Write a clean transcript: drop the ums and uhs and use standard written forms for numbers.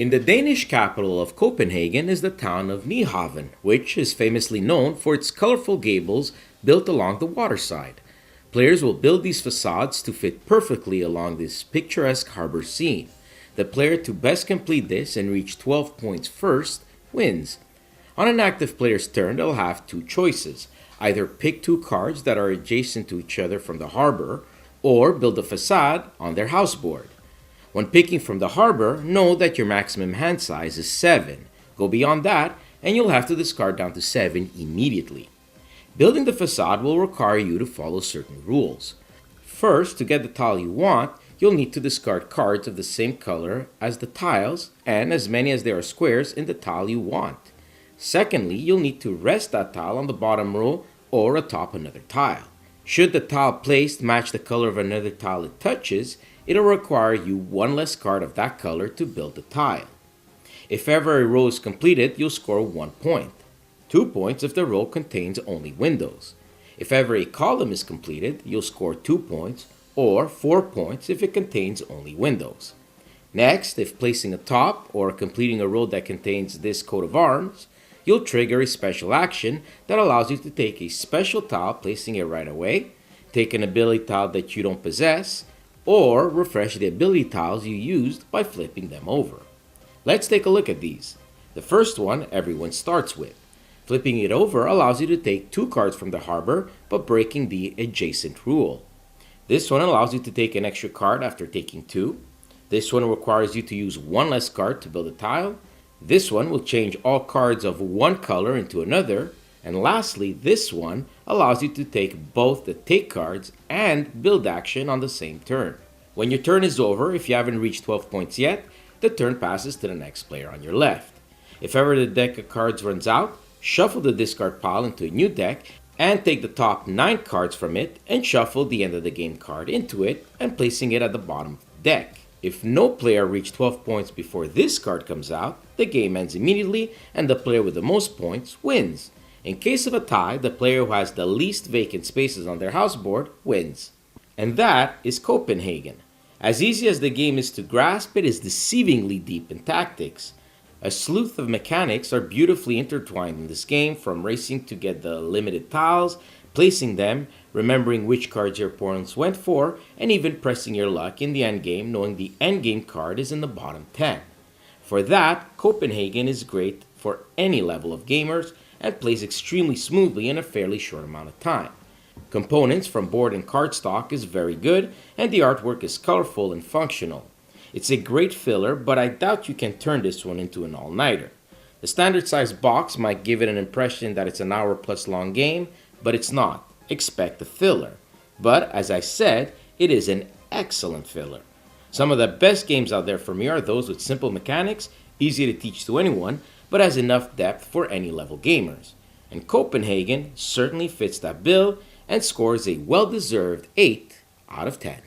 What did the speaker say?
In the Danish capital of Copenhagen is the town of Nyhavn, which is famously known for its colorful gables built along the waterside. Players will build these facades to fit perfectly along this picturesque harbor scene. The player to best complete this and reach 12 points first wins. On an active player's turn, they'll have two choices. Either pick two cards that are adjacent to each other from the harbor, or build a facade on their houseboard. When picking from the harbor, know that your maximum hand size is 7. Go beyond that, and you'll have to discard down to 7 immediately. Building the facade will require you to follow certain rules. First, to get the tile you want, you'll need to discard cards of the same color as the tiles and as many as there are squares in the tile you want. Secondly, you'll need to rest that tile on the bottom row or atop another tile. Should the tile placed match the color of another tile it touches, it'll require you one less card of that color to build the tile. If ever a row is completed, you'll score 1 point. 2 points if the row contains only windows. If ever a column is completed, you'll score 2 points, or 4 points if it contains only windows. Next, if placing atop or completing a row that contains this coat of arms, you'll trigger a special action that allows you to take a special tile, placing it right away, take an ability tile that you don't possess, or refresh the ability tiles you used by flipping them over. Let's take a look at these. The first one everyone starts with. Flipping it over allows you to take 2 cards from the harbor, but breaking the adjacent rule. This one allows you to take an extra card after taking 2. This one requires you to use 1 less card to build a tile. This one will change all cards of one color into another. And lastly, this one allows you to take both the take cards and build action on the same turn. When your turn is over, if you haven't reached 12 points yet, the turn passes to the next player on your left. If ever the deck of cards runs out, shuffle the discard pile into a new deck and take the top 9 cards from it and shuffle the end of the game card into it and placing it at the bottom of the deck. If no player reached 12 points before this card comes out, the game ends immediately and the player with the most points wins. In case of a tie, the player who has the least vacant spaces on their houseboard wins. And that is Copenhagen. As easy as the game is to grasp, it is deceivingly deep in tactics. A sleuth of mechanics are beautifully intertwined in this game, from racing to get the limited tiles, placing them, remembering which cards your opponents went for, and even pressing your luck in the endgame knowing the endgame card is in the bottom 10. For that, Copenhagen is great for any level of gamers and plays extremely smoothly in a fairly short amount of time. Components from board and cardstock is very good, and the artwork is colorful and functional. It's a great filler, but I doubt you can turn this one into an all-nighter. The standard size box might give it an impression that it's an hour plus long game, but it's not. Expect a filler. But as I said, it is an excellent filler. Some of the best games out there for me are those with simple mechanics, easy to teach to anyone, but has enough depth for any level gamers. And Copenhagen certainly fits that bill and scores a well-deserved 8 out of 10.